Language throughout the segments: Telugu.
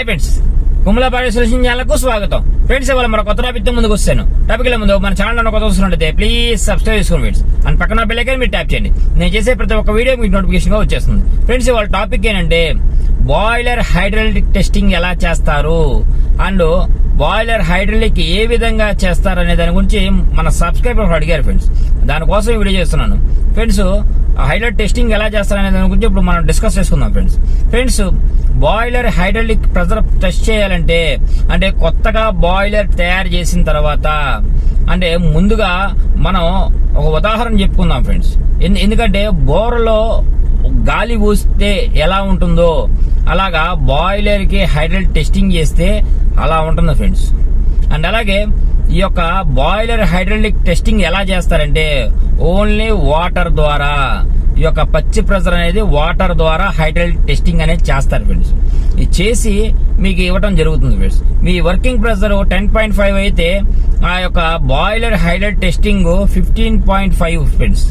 Hi friends, Kumla body solution channel కు స్వాగతం. ఫ్రెండ్స్, ఇవాళ మన కొత్త టాపిక్ తో ముందుకు వస్తాను. టాపిక్ లో ముందు మన ఛానల్ కొత్త వస్తున్నట్లయితే ప్లీజ్ సబ్స్క్రైబ్ చేసుకోండి ఫ్రెండ్స్. అండ్ పక్కన బెల్ ఐకాన్ మీరు ట్యాప్ చేయండి. నేను చేసే ప్రతి ఒక్క వీడియో మీకు నోటిఫికేషన్ గా వచ్చేస్తుంది. ఫ్రెండ్స్, ఇవాళ టాపిక్ ఏంటంటే బాయిలర్ హైడ్రాలిక్ టెస్టింగ్ ఎలా చేస్తారు అండ్ బాయిలర్ హైడ్రాలిక్ ఏ విధంగా చేస్తారు అనే దాని గురించి మన సబ్స్క్రైబర్ అడిగారు ఫ్రెండ్స్. దానికోసం వీడియో చేస్తున్నాను. ఫ్రెండ్స్, హైడ్రాలిక్ టెస్టింగ్ ఎలా చేస్తారనే దాని గురించి ఇప్పుడు మనం డిస్కస్ చేసుకుందాం friends. Friends, boiler hydraulic pressure test చేయాలంటే అంటే కొత్తగా బాయిలర్ తయారు చేసిన తర్వాత అంటే ముందుగా మనం ఒక ఉదాహరణ చెప్పుకుందాం ఫ్రెండ్స్. ఎందుకంటే బోర్లో గాలి ఊస్తే ఎలా ఉంటుందో అలాగా బాయిలర్ కి హైడ్రాలిక్ టెస్టింగ్ చేస్తే అలా ఉంటుంది ఫ్రెండ్స్. అండ్ అలాగే ఈ యొక్క బాయిలర్ హైడ్రాలిక్ టెస్టింగ్ ఎలా చేస్తారంటే ఓన్లీ వాటర్ ద్వారా ఈ యొక్క పచ్చి ప్రెషర్ అనేది వాటర్ ద్వారా హైడ్రాలిక్ టెస్టింగ్ అనేది చేస్తారు ఫ్రెండ్స్. ఇది చేసి మీకు ఇవ్వడం జరుగుతుంది ఫ్రెండ్స్. మీ వర్కింగ్ ప్రెషర్ 10.5 అయితే ఆ యొక్క బాయిలర్ హైడ్రాలిక్ టెస్టింగ్ 15.5 ఫ్రెండ్స్.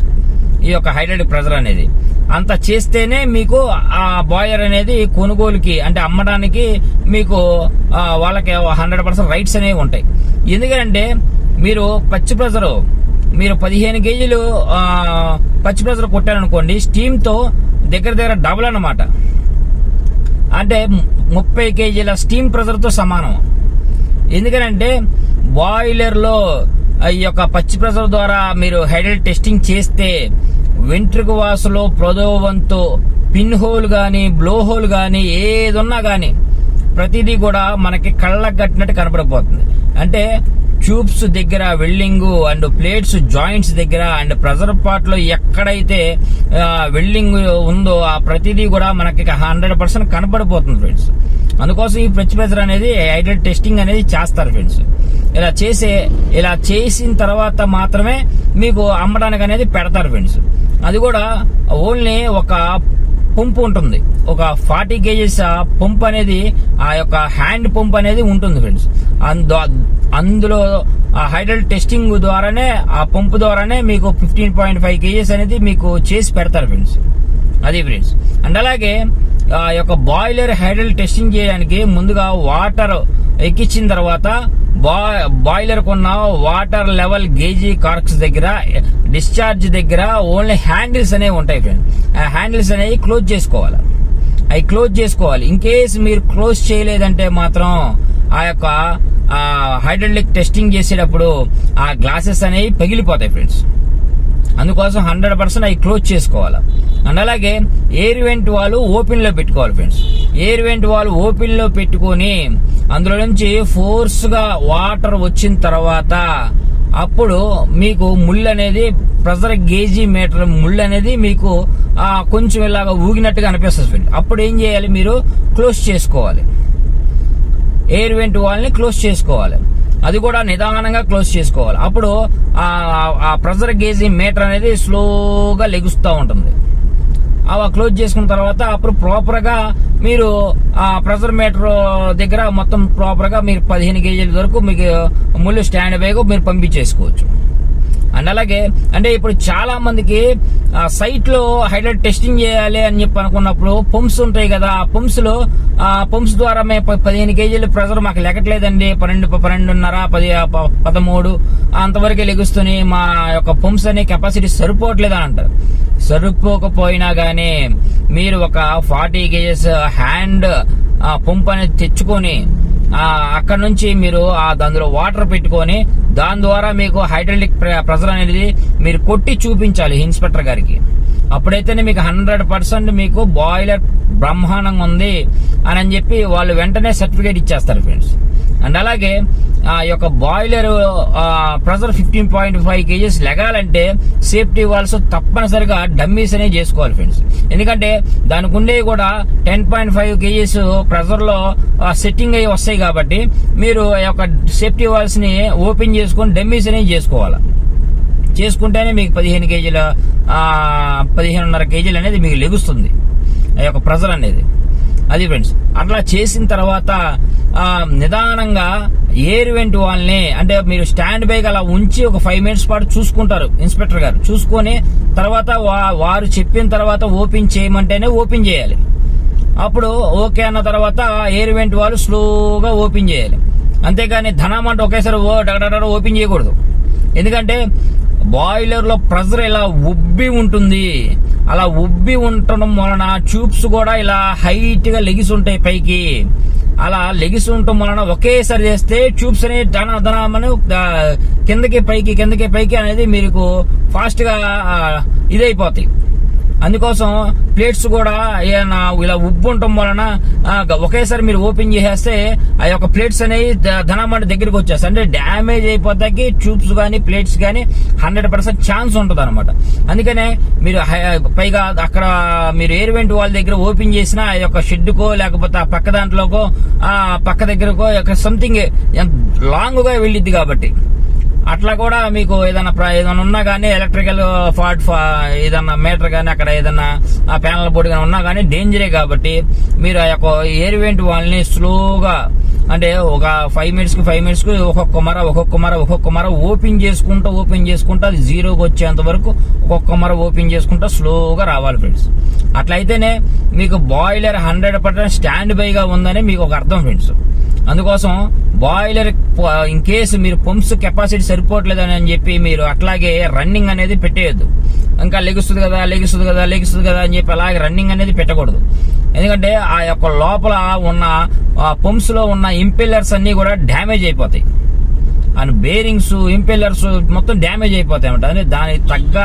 ఈ యొక్క హైడ్రాలిక్ ప్రెషర్ అనేది అంత చేస్తేనే మీకు ఆ బాయిలర్ అనేది కొనుగోలుకి అంటే అమ్మడానికి మీకు వాళ్ళకి 100% రైట్స్ అనేవి ఉంటాయి. ఎందుకంటే మీరు పచ్చి ప్రెషర్ మీరు 15 కేజీలు పచ్చి ప్రెషర్ కొట్టారనుకోండి, స్టీమ్ తో దగ్గర డబుల్ అన్నమాట. అంటే 30 కేజీల స్టీమ్ ప్రెషర్ తో సమానం. ఎందుకంటే బాయిలర్ లో ఈ యొక్క పచ్చి ప్రెషర్ ద్వారా మీరు హైడ్రాలిక్ టెస్టింగ్ చేస్తే వెంట్రుక వాసులో ప్రదోవంతో పిన్ హోల్ గాని బ్లో హోల్ గాని ఏదున్నా గాని ప్రతిదీ కూడా మనకి కళ్ళకు కట్టినట్టు కనపడిపోతుంది. అంటే ట్యూబ్స్ దగ్గర వెల్డింగ్ అండ్ ప్లేట్స్ జాయింట్స్ దగ్గర అండ్ ప్రెషర్ పార్ట్ లో ఎక్కడైతే వెల్డింగ్ ఉందో ఆ ప్రతిదీ కూడా మనకి 100% కనపడిపోతుంది ఫ్రెండ్స్. అందుకోసం ఈ పచ్చి ప్రెషర్ అనేది హైడ్రాలిక్ టెస్టింగ్ అనేది చేస్తారు ఫ్రెండ్స్. ఇలా చేసిన తర్వాత మాత్రమే మీకు అమ్మడానికి అనేది పెడతారు ఫ్రెండ్స్. అది కూడా ఓన్లీ ఒక పంపు ఉంటుంది, ఒక 40 కేజీస్ పంప్ అనేది ఆ యొక్క హ్యాండ్ పంప్ అనేది ఉంటుంది ఫ్రెండ్స్. అందులో హైడ్రాలిక్ టెస్టింగ్ ద్వారానే ఆ పంపు ద్వారానే మీకు 15.5 కేజీస్ అనేది మీకు చేసి పెడతారు ఫ్రెండ్స్. అది ఫ్రెండ్స్. అండ్ అలాగే ఆ యొక్క బాయిలర్ హైడ్రాలిక్ టెస్టింగ్ చేయడానికి ముందుగా వాటర్ ఎక్కించిన తర్వాత బాయిలర్ కొన్న వాటర్ లెవెల్ గేజీ కార్క్స్ దగ్గర డిశ్చార్జ్ దగ్గర ఓన్లీ హ్యాండిల్స్ అనేవి ఉంటాయి ఫ్రెండ్. ఆ హ్యాండిల్స్ అనేవి క్లోజ్ చేసుకోవాలి. ఇన్ కేస్ మీరు క్లోజ్ చేయలేదంటే మాత్రం ఆ యొక్క హైడ్రాలిక్ టెస్టింగ్ చేసేటప్పుడు ఆ గ్లాసెస్ అనేవి పగిలిపోతాయి ఫ్రెండ్స్. అందుకోసం 100% అవి క్లోజ్ చేసుకోవాలి. అండ్ అలాగే ఎయిర్ వెంట్ వాల్ ఓపెన్ లో పెట్టుకోవాలి friends. Air vent wall open లో పెట్టుకుని అందులో నుంచి ఫోర్స్ గా వాటర్ వచ్చిన తర్వాత అప్పుడు మీకు ముళ్ళు అనేది ప్రెషర్ గేజీ మీటర్ ముళ్ళు అనేది మీకు కొంచెం ఇలాగా ఊగినట్టుగా అనిపిస్తుంది ఫ్రెండ్. అప్పుడు ఏం చేయాలి, మీరు క్లోజ్ చేసుకోవాలి. ఎయిర్ వెంట్ వాల్ ని క్లోజ్ చేసుకోవాలి. అది కూడా నిదానంగా క్లోజ్ చేసుకోవాలి. అప్పుడు ఆ ప్రెషర్ గేజీ మీటర్ అనేది స్లోగా లెగుస్తూ ఉంటుంది. అలా క్లోజ్ చేసుకున్న తర్వాత అప్పుడు ప్రాపర్ గా మీరు ఆ ప్రెషర్ మీటర్ దగ్గర మొత్తం ప్రాపర్ గా మీరు 15 కేజీల వరకు మీకు ముళ్ళు స్టాండ్ బైగా మీరు పంపించేసుకోవచ్చు. అండ్ అలాగే అంటే ఇప్పుడు చాలా మందికి సైట్ లో హైడ్రాలిక్ టెస్టింగ్ చేయాలి అని చెప్పి అనుకున్నప్పుడు పంప్స్ ఉంటాయి కదా, ఆ పంప్స్ ద్వారా మేము 15 కేజీల ప్రెషర్ మాకు లెక్కట్లేదండి, 12.5 13 అంతవరకు లెగుస్తుంది, మా యొక్క పంప్స్ అనే కెపాసిటీ సరిపోవట్లేదు అని అంటారు. సరిపోకపోయినా గానీ మీరు ఒక 40 కేజీస్ హ్యాండ్ పంప్ అనేది తెచ్చుకొని అక్కడ నుంచి మీరు అందులో వాటర్ పెట్టుకొని దాని ద్వారా మీకు హైడ్రాలిక్ ప్రెషర్ అనేది మీరు కొట్టి చూపించాలి ఇన్స్పెక్టర్ గారికి. అప్పుడైతేనే మీకు 100% మీకు బాయిలర్ బ్రహ్మాండంగా ఉంది అని చెప్పి వాళ్ళు వెంటనే సర్టిఫికేట్ ఇచ్చేస్తారు ఫ్రెండ్స్. అండ్ అలాగే ఆ యొక్క బాయిలర్ ప్రెషర్ 15.5 కేజీస్ లెగాలంటే సేఫ్టీ వాల్స్ తప్పనిసరిగా డమ్మీస్ అనేవి చేసుకోవాలి ఫ్రెండ్స్. ఎందుకంటే దానికి ఉండేవి కూడా 10.5 కేజీస్ ప్రెషర్ లో సెట్టింగ్ అయ్యి వస్తాయి కాబట్టి మీరు ఆ యొక్క సేఫ్టీ వాల్స్ ని ఓపెన్ చేసుకుని డమ్మీస్ అనేవి చేసుకుంటేనే మీకు 15 కేజీల 15.5 కేజీలు అనేది మీకు లెగుస్తుంది ఆ యొక్క ప్రెషర్ అనేది. అది ఫ్రెండ్స్. అట్లా చేసిన తర్వాత నిదానంగా ఎయిర్ వెంట్ వాల్ని అంటే మీరు స్టాండ్ బైక్ అలా ఉంచి ఒక 5 మినిట్స్ పాటు చూసుకుంటారు ఇన్స్పెక్టర్ గారు. చూసుకొని తర్వాత వారు చెప్పిన తర్వాత ఓపెన్ చేయమంటేనే ఓపెన్ చేయాలి. అప్పుడు ఓకే అన్న తర్వాత ఎయిర్ వెంట్ వాళ్ళు స్లోగా ఓపెన్ చేయాలి. అంతేగాని ధనామంటే ఒకేసారి డగడగ ఓపెన్ చేయకూడదు. ఎందుకంటే బాయిలర్ లో ప్రెషర్ ఇలా ఉబ్బి ఉంటుంది. అలా ఉబ్బి ఉండటం వలన ట్యూబ్స్ కూడా ఇలా హైట్ గా లెగిసి ఉంటాయి పైకి. అలా లెగిసి ఉండటం వలన ఒకేసారి చేస్తే ట్యూబ్స్ అనేవి ధనమని కిందకి పైకి అనేది మీకు ఫాస్ట్ గా ఇదైపోతాయి. అందుకోసం ప్లేట్స్ కూడా ఇలా ఉబ్బు ఉండటం వలన ఒకేసారి మీరు ఓపెన్ చేసేస్తే ఆ యొక్క ప్లేట్స్ అనేవి ధనమంట దగ్గరికి వచ్చేస్తాయి. అంటే డ్యామేజ్ అయిపోతాకి ట్యూబ్స్ గానీ ప్లేట్స్ గానీ 100% ఛాన్స్ ఉంటుంది అనమాట. అందుకనే మీరు పైగా అక్కడ మీరు ఎయిర్ వెంట్ వాళ్ళ దగ్గర ఓపెన్ చేసినా ఆ యొక్క షెడ్ కో లేకపోతే ఆ పక్క దాంట్లోకో ఆ పక్క దగ్గరకో సంథింగ్ లాంగ్ గా వెళ్ళిద్ది. కాబట్టి అట్లా కూడా మీకు ఏదైనా ఉన్నా గానీ ఎలక్ట్రికల్ ఫాల్ట్ ఏదన్నా మీటర్ గానీ అక్కడ ఏదన్నా ఆ ప్యానల్ బోర్డు గానీ ఉన్నా గానీ డేంజరే. కాబట్టి మీరు ఆ యొక్క ఎయిర్ వెంట్ వాళ్ళని స్లోగా అంటే ఒక 5 minutes కి ఒక్కొక్క మర ఓపెన్ చేసుకుంటూ అది జీరోకి వచ్చేంత వరకు ఒక్కొక్క మర ఓపెన్ చేసుకుంటూ స్లోగా రావాలి ఫ్రెండ్స్. అట్లయితేనే మీకు బాయిలర్ 100% స్టాండ్ బైగా ఉందని మీకు ఒక అర్థం ఫ్రెండ్స్. అందుకోసం బాయిలర్ ఇన్ కేసు మీరు పంప్స్ కెపాసిటీ సరిపోవట్లేదని అని చెప్పి మీరు అట్లాగే రన్నింగ్ అనేది పెట్టేయద్దు. ఇంకా లెగుస్తుంది కదా అని చెప్పి అలాగే రన్నింగ్ అనేది పెట్టకూడదు. ఎందుకంటే ఆ యొక్క లోపల ఉన్న పంప్స్ లో ఉన్న ఇంపెల్లర్స్ అన్ని కూడా డ్యామేజ్ అయిపోతాయి. అండ్ బేరింగ్స్ ఇంపెల్లర్స్ మొత్తం డ్యామేజ్ అయిపోతాయి అన్నమాట. అంటే దానికి తగ్గ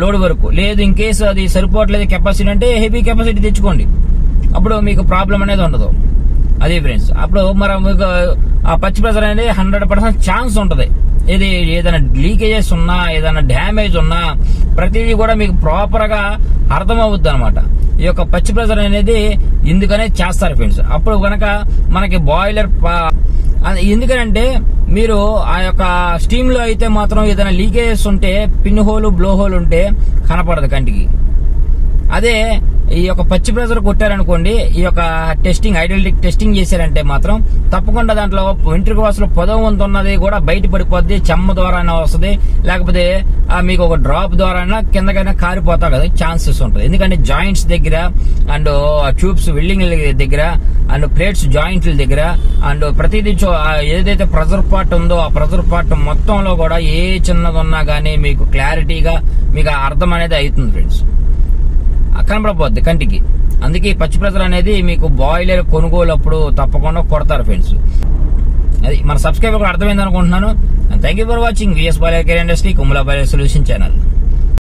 లోడ్ వరకు లేదు. ఇన్ కేసు అది సరిపోవట్లేదు కెపాసిటీ అంటే హెవీ కెపాసిటీ తెచ్చుకోండి. అప్పుడు మీకు ప్రాబ్లం అనేది ఉండదు. అదే ఫ్రెండ్స్. అప్పుడు మరి మీకు ఆ పచ్చి ప్రెషర్ అనేది 100% ఛాన్స్ ఉంటది. ఇది ఏదైనా లీకేజెస్ ఉన్నా ఏదైనా డ్యామేజ్ ఉన్నా ప్రతిదీ కూడా మీకు ప్రాపర్ గా అర్థమవుద్ది అనమాట. ఈ యొక్క పచ్చి ప్రెషర్ అనేది ఎందుకనే చేస్తారు ఫ్రెండ్స్. అప్పుడు కనుక మనకి బాయిలర్ ఎందుకనంటే మీరు ఆ యొక్క స్టీమ్ లో అయితే మాత్రం ఏదైనా లీకేజెస్ ఉంటే పిన్ హోల్ బ్లో హోల్ ఉంటే కనపడదు కంటికి. అదే ఈ యొక్క పచ్చి ప్రెషర్ కొట్టారనుకోండి, ఈ యొక్క టెస్టింగ్ ఐడెంటిటీ టెస్టింగ్ చేశారంటే మాత్రం తప్పకుండా దాంట్లో వెంట్రుక వాసులో పొదవ వంతు ఉన్నది కూడా బయట పడిపోద్ది. చెమ్మ ద్వారా వస్తుంది, లేకపోతే మీకు ఒక డ్రాప్ ద్వారా కిందకైనా కారిపోతా కదా ఛాన్సెస్ ఉంటుంది. ఎందుకంటే జాయింట్స్ దగ్గర అండ్ ట్యూబ్స్ వెల్డింగ్ దగ్గర అండ్ ప్లేట్స్ జాయింట్ల దగ్గర అండ్ ప్రతిదీ ఏదైతే ప్రెషర్ పార్ట్ ఉందో ఆ ప్రెషర్ పార్ట్ మొత్తంలో కూడా ఏ చిన్నది ఉన్నా గానీ మీకు క్లారిటీగా మీకు అర్థం అనేది అవుతుంది ఫ్రెండ్స్. కనపడపోద్ది కంటికి. అందుకే పచ్చి ప్రెషర్ అనేది మీకు బాయిలర్ కొనుగోలు అప్పుడు తప్పకుండా కొడతారు ఫ్రెండ్స్. అది మన సబ్స్క్రైబర్ కూడా అర్థమైంది అనుకుంటున్నాను. Thank you for watching VS boiler care industry Kumla boiler solution channel.